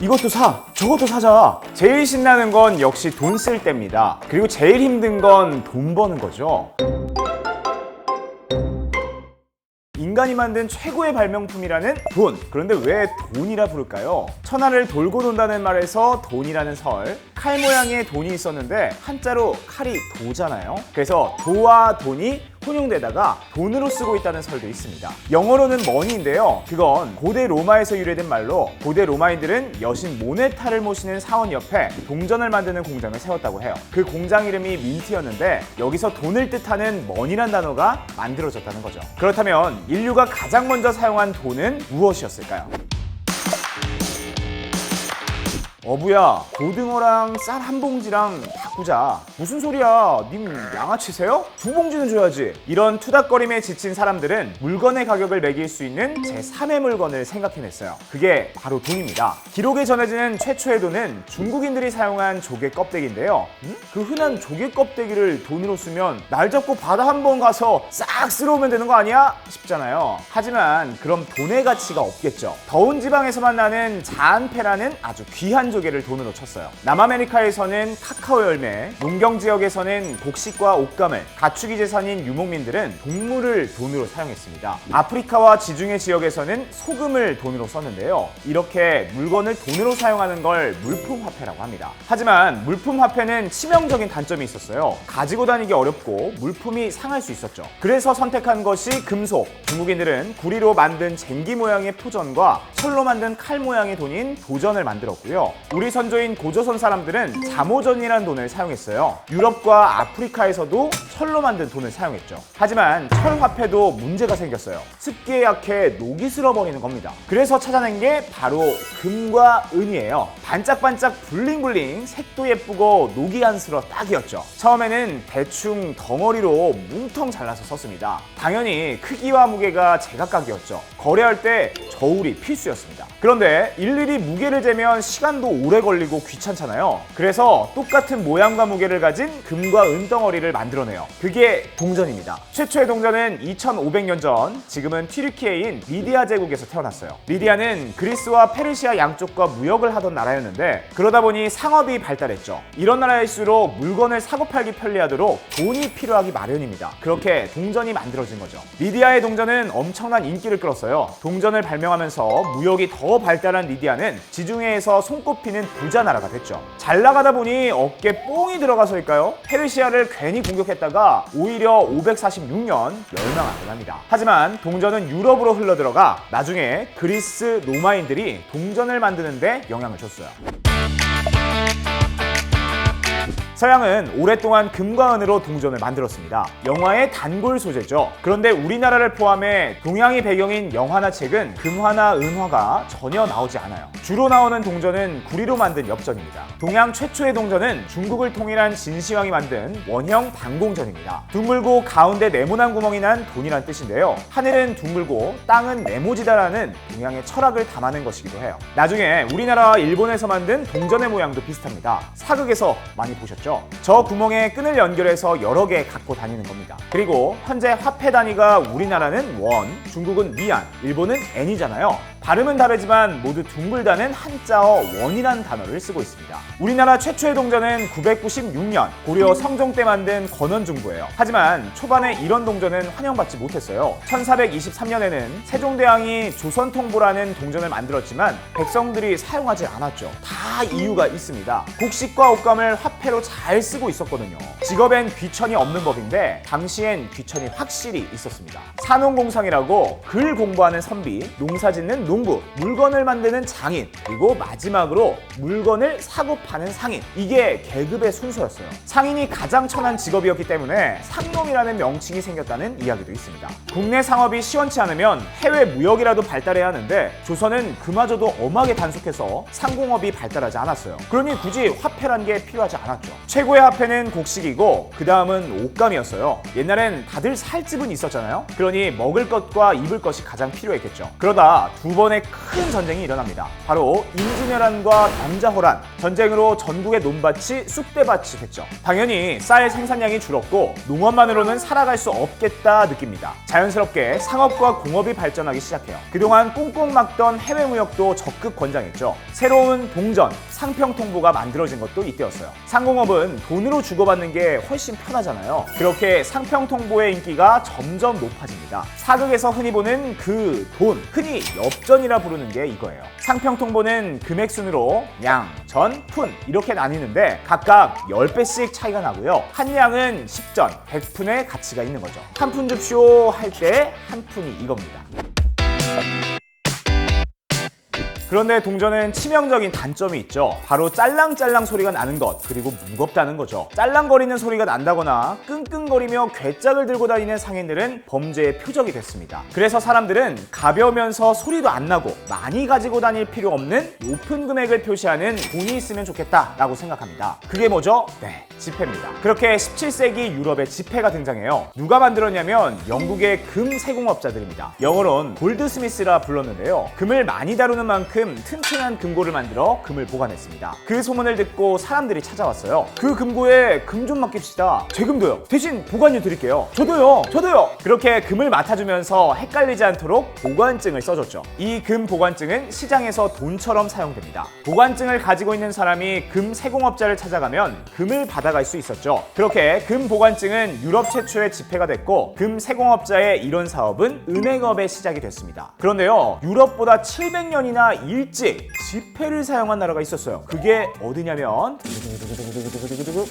이것도 사! 저것도 사자! 제일 신나는 건 역시 돈 쓸 때입니다. 그리고 제일 힘든 건 돈 버는 거죠. 인간이 만든 최고의 발명품이라는 돈. 그런데 왜 돈이라 부를까요? 천하를 돌고 돈다는 말에서 돈이라는 설. 칼 모양의 돈이 있었는데 한자로 칼이 도잖아요. 그래서 도와 돈이 혼용되다가 돈으로 쓰고 있다는 설도 있습니다. 영어로는 money인데요. 그건 고대 로마에서 유래된 말로 고대 로마인들은 여신 모네타를 모시는 사원 옆에 동전을 만드는 공장을 세웠다고 해요. 그 공장 이름이 민트였는데 여기서 돈을 뜻하는 money란 단어가 만들어졌다는 거죠. 그렇다면 인류가 가장 먼저 사용한 돈은 무엇이었을까요? 어부야, 고등어랑 쌀 한 봉지랑 바꾸자. 무슨 소리야? 님 양아치세요? 두 봉지는 줘야지. 이런 투닥거림에 지친 사람들은 물건의 가격을 매길 수 있는 제3의 물건을 생각해냈어요. 그게 바로 돈입니다. 기록에 전해지는 최초의 돈은 중국인들이 사용한 조개 껍데기인데요. 그 흔한 조개 껍데기를 돈으로 쓰면 날 잡고 바다 한번 가서 싹 쓸어오면 되는 거 아니야? 싶잖아요. 하지만 그럼 돈의 가치가 없겠죠. 더운 지방에서만 나는 자안패라는 아주 귀한 조개를 돈으로 쳤어요. 남아메리카에서는 카카오 열매, 농경 지역에서는 곡식과 옷감을, 가축이 재산인 유목민들은 동물을 돈으로 사용했습니다. 아프리카와 지중해 지역에서는 소금을 돈으로 썼는데요. 이렇게 물건을 돈으로 사용하는 걸 물품화폐라고 합니다. 하지만 물품화폐는 치명적인 단점이 있었어요. 가지고 다니기 어렵고 물품이 상할 수 있었죠. 그래서 선택한 것이 금속. 중국인들은 구리로 만든 쟁기 모양의 포전과 철로 만든 칼 모양의 돈인 도전을 만들었고요. 우리 선조인 고조선 사람들은 자모전이라는 돈을 사용했어요. 유럽과 아프리카에서도 철로 만든 돈을 사용했죠. 하지만 철 화폐도 문제가 생겼어요. 습기에 약해 녹이 슬어버리는 겁니다. 그래서 찾아낸 게 바로 금과 은이에요. 반짝반짝 블링블링, 색도 예쁘고 녹이 안 슬어 딱이었죠. 처음에는 대충 덩어리로 뭉텅 잘라서 썼습니다. 당연히 크기와 무게가 제각각이었죠. 거래할 때 저울이 필수였습니다. 그런데 일일이 무게를 재면 시간도 오래 걸리고 귀찮잖아요. 그래서 똑같은 모양과 무게를 가진 금과 은 덩어리를 만들어내요. 그게 동전입니다. 최초의 동전은 2500년 전, 지금은 튀르키예인 리디아 제국에서 태어났어요. 리디아는 그리스와 페르시아 양쪽과 무역을 하던 나라였는데 그러다 보니 상업이 발달했죠. 이런 나라일수록 물건을 사고 팔기 편리하도록 돈이 필요하기 마련입니다. 그렇게 동전이 만들어진 거죠. 리디아의 동전은 엄청난 인기를 끌었어요. 동전을 발명하면서 무역이 더 발달한 리디아는 지중해에서 손꼽히는 부자 나라가 됐죠. 잘 나가다 보니 어깨 뽕이 들어가서일까요? 페르시아를 괜히 공격했다가 오히려 546년 멸망하게 됩니다. 하지만 동전은 유럽으로 흘러들어가 나중에 그리스 로마인들이 동전을 만드는 데 영향을 줬어요. 서양은 오랫동안 금과 은으로 동전을 만들었습니다. 영화의 단골 소재죠. 그런데 우리나라를 포함해 동양이 배경인 영화나 책은 금화나 은화가 전혀 나오지 않아요. 주로 나오는 동전은 구리로 만든 엽전입니다. 동양 최초의 동전은 중국을 통일한 진시황이 만든 원형 방공전입니다. 둥글고 가운데 네모난 구멍이 난 돈이란 뜻인데요. 하늘은 둥글고 땅은 네모지다라는 동양의 철학을 담아낸 것이기도 해요. 나중에 우리나라와 일본에서 만든 동전의 모양도 비슷합니다. 사극에서 많이 보셨죠? 저 구멍에 끈을 연결해서 여러 개 갖고 다니는 겁니다. 그리고 현재 화폐 단위가 우리나라는 원, 중국은 위안, 일본은 엔이잖아요. 발음은 다르지만 모두 둥글다는 한자어 원이라는 단어를 쓰고 있습니다. 우리나라 최초의 동전은 996년 고려 성종 때 만든 권원중부예요. 하지만 초반에 이런 동전은 환영받지 못했어요. 1423년에는 세종대왕이 조선통보라는 동전을 만들었지만 백성들이 사용하지 않았죠. 다 이유가 있습니다. 곡식과 옷감을 화폐로 잘 쓰고 있었거든요. 직업엔 귀천이 없는 법인데 당시엔 귀천이 확실히 있었습니다. 산업공상이라고 글 공부하는 선비, 농사짓는 농부, 물건을 만드는 장인, 그리고 마지막으로 물건을 사고 파는 상인. 이게 계급의 순서였어요. 상인이 가장 천한 직업이었기 때문에 상놈이라는 명칭이 생겼다는 이야기도 있습니다. 국내 상업이 시원치 않으면 해외 무역이라도 발달해야 하는데 조선은 그마저도 엄하게 단속해서 상공업이 발달하지 않았어요. 그러니 굳이 화폐란 게 필요하지 않았죠. 최고의 화폐는 곡식이고 그 다음은 옷감이었어요. 옛날엔 다들 살 집은 있었잖아요. 그러니 먹을 것과 입을 것이 가장 필요했겠죠. 그러다 두 번의 큰 전쟁이 일어납니다. 바로 임진왜란과 남자호란. 전쟁으로 전국의 논밭이 쑥대밭이 됐죠. 당연히 쌀 생산량이 줄었고 농업만으로는 살아갈 수 없겠다 느낍니다. 자연스럽게 상업과 공업이 발전하기 시작해요. 그동안 꽁꽁 막던 해외 무역도 적극 권장했죠. 새로운 동전, 상평통보가 만들어진 것도 이때였어요. 상공업은 돈으로 주고받는 게 훨씬 편하잖아요. 그렇게 상평통보의 인기가 점점 높아집니다. 사극에서 흔히 보는 그 돈, 흔히 엽전이라 부르는 게 이거예요. 상평통보는 금액 순으로 양, 전, 푼 이렇게 나뉘는데 각각 10배씩 차이가 나고요. 한 양은 10전, 100푼의 가치가 있는 거죠. 한 푼 줍쇼 할 때 한 푼이 이겁니다. 그런데 동전은 치명적인 단점이 있죠. 바로 짤랑짤랑 소리가 나는 것, 그리고 무겁다는 거죠. 짤랑거리는 소리가 난다거나 끙끙거리며 괴짝을 들고 다니는 상인들은 범죄의 표적이 됐습니다. 그래서 사람들은 가벼우면서 소리도 안 나고 많이 가지고 다닐 필요 없는 높은 금액을 표시하는 돈이 있으면 좋겠다라고 생각합니다. 그게 뭐죠? 네, 지폐입니다. 그렇게 17세기 유럽에 지폐가 등장해요. 누가 만들었냐면 영국의 금 세공업자들입니다. 영어로는 골드스미스라 불렀는데요. 금을 많이 다루는 만큼 튼튼한 금고를 만들어 금을 보관했습니다. 그 소문을 듣고 사람들이 찾아왔어요. 그 금고에 금 좀 맡깁시다. 제 금도요. 대신 보관료 드릴게요. 저도요. 그렇게 금을 맡아주면서 헷갈리지 않도록 보관증을 써줬죠. 이 금 보관증은 시장에서 돈처럼 사용됩니다. 보관증을 가지고 있는 사람이 금 세공업자를 찾아가면 금을 받아갈 수 있었죠. 그렇게 금 보관증은 유럽 최초의 지폐가 됐고 금 세공업자의 이런 사업은 은행업의 시작이 됐습니다. 그런데요, 유럽보다 700년이나 일찍 지폐를 사용한 나라가 있었어요. 그게 어디냐면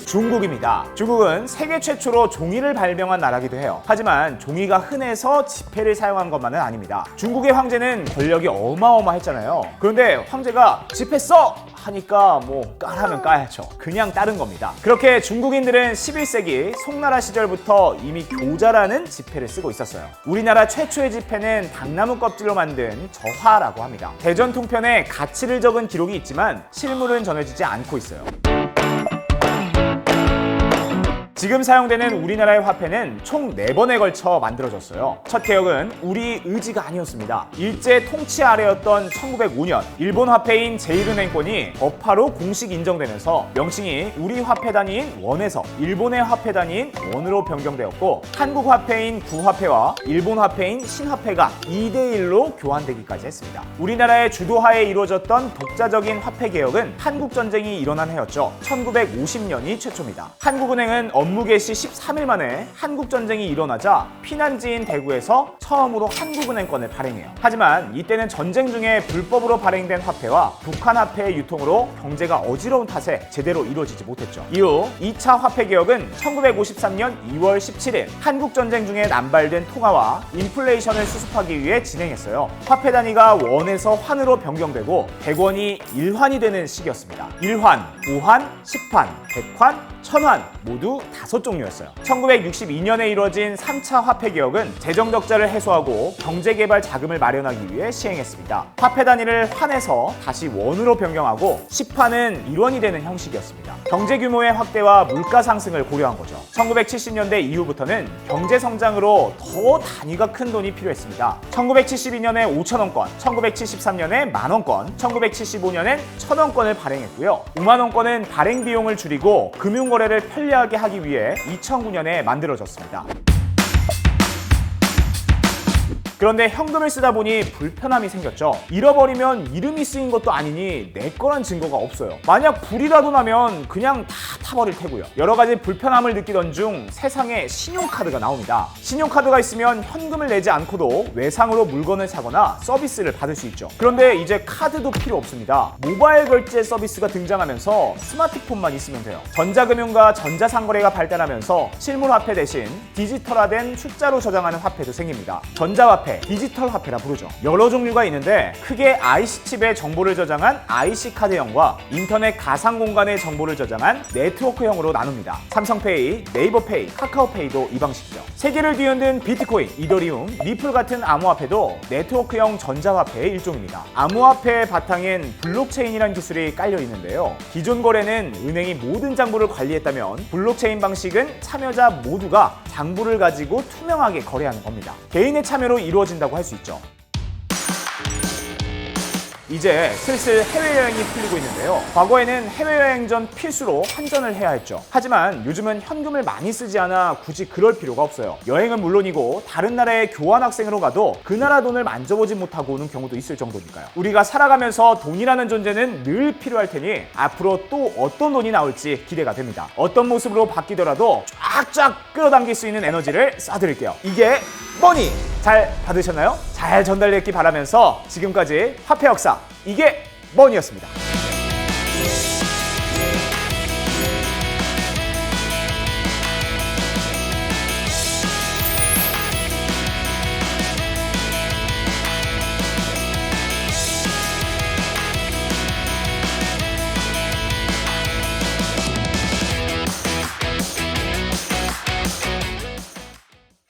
중국입니다. 중국은 세계 최초로 종이를 발명한 나라기도 해요. 하지만 종이가 흔해서 지폐를 사용한 것만은 아닙니다. 중국의 황제는 권력이 어마어마했잖아요. 그런데 황제가 지폐 써! 하니까 뭐 까라면 까야죠. 그냥 따른 겁니다. 그렇게 중국인들은 11세기 송나라 시절부터 이미 교자라는 지폐를 쓰고 있었어요. 우리나라 최초의 지폐는 당나무 껍질로 만든 저화라고 합니다. 대전 통편에 가치를 적은 기록이 있지만 실물은 전해지지 않고 있어요. 지금 사용되는 우리나라의 화폐는 총 4번에 걸쳐 만들어졌어요. 첫 개혁은 우리 의지가 아니었습니다. 일제 통치 아래였던 1905년 일본 화폐인 제1은행권이 법화로 공식 인정되면서 명칭이 우리 화폐 단위인 원에서 일본의 화폐 단위인 원으로 변경되었고 한국 화폐인 구화폐와 일본 화폐인 신화폐가 2대1로 교환되기까지 했습니다. 우리나라의 주도하에 이루어졌던 독자적인 화폐 개혁은 한국전쟁이 일어난 해였죠. 1950년이 최초입니다. 한국은행은 업무 개시 13일 만에 한국전쟁이 일어나자 피난지인 대구에서 처음으로 한국은행권을 발행해요. 하지만 이때는 전쟁 중에 불법으로 발행된 화폐와 북한 화폐의 유통으로 경제가 어지러운 탓에 제대로 이루어지지 못했죠. 이후 2차 화폐 개혁은 1953년 2월 17일 한국전쟁 중에 남발된 통화와 인플레이션을 수습하기 위해 진행했어요. 화폐 단위가 원에서 환으로 변경되고 100원이 1환이 되는 시기였습니다. 1환, 5환, 10환, 100환, 1000환 모두 5종류였어요. 1962년에 이루어진 3차 화폐 개혁은 재정 적자를 해소하고 경제개발 자금을 마련하기 위해 시행했습니다. 화폐 단위를 환에서 다시 원으로 변경하고 10환은 1원이 되는 형식이었습니다. 경제 규모의 확대와 물가 상승을 고려한 거죠. 1970년대 이후부터는 경제 성장으로 더 단위가 큰 돈이 필요했습니다. 1972년에 5,000원권, 1973년에 만원권, 1975년엔 1,000원권을 발행했고요. 5만원권은 발행 비용을 줄이고 금융거래를 편리하게 하기 위해 2009년에 만들어졌습니다. 그런데 현금을 쓰다 보니 불편함이 생겼죠. 잃어버리면 이름이 쓰인 것도 아니니 내 거란 증거가 없어요. 만약 불이라도 나면 그냥 다 타버릴 테고요. 여러 가지 불편함을 느끼던 중 세상에 신용카드가 나옵니다. 신용카드가 있으면 현금을 내지 않고도 외상으로 물건을 사거나 서비스를 받을 수 있죠. 그런데 이제 카드도 필요 없습니다. 모바일 결제 서비스가 등장하면서 스마트폰만 있으면 돼요. 전자금융과 전자상거래가 발달하면서 실물화폐 대신 디지털화된 숫자로 저장하는 화폐도 생깁니다. 전자화폐, 디지털 화폐라 부르죠. 여러 종류가 있는데 크게 IC칩에 정보를 저장한 IC카드형과 인터넷 가상 공간의 정보를 저장한 네트워크형으로 나눕니다. 삼성페이, 네이버페이, 카카오페이도 이 방식이죠. 세계를 뒤흔든 비트코인, 이더리움, 리플 같은 암호화폐도 네트워크형 전자화폐의 일종입니다. 암호화폐의 바탕엔 블록체인이라는 기술이 깔려 있는데요. 기존 거래는 은행이 모든 장부를 관리했다면 블록체인 방식은 참여자 모두가 장부를 가지고 투명하게 거래하는 겁니다. 개인의 참여로 이루어진다고 할 수 있죠. 이제 슬슬 해외여행이 풀리고 있는데요. 과거에는 해외여행 전 필수로 환전을 해야 했죠. 하지만 요즘은 현금을 많이 쓰지 않아 굳이 그럴 필요가 없어요. 여행은 물론이고 다른 나라에 교환학생으로 가도 그 나라 돈을 만져보지 못하고 오는 경우도 있을 정도니까요. 우리가 살아가면서 돈이라는 존재는 늘 필요할 테니 앞으로 또 어떤 돈이 나올지 기대가 됩니다. 어떤 모습으로 바뀌더라도 쫙쫙 끌어당길 수 있는 에너지를 쏴드릴게요. 이게 머니! 잘 받으셨나요? 잘 전달됐기 바라면서 지금까지 화폐 역사 이게 머니였습니다.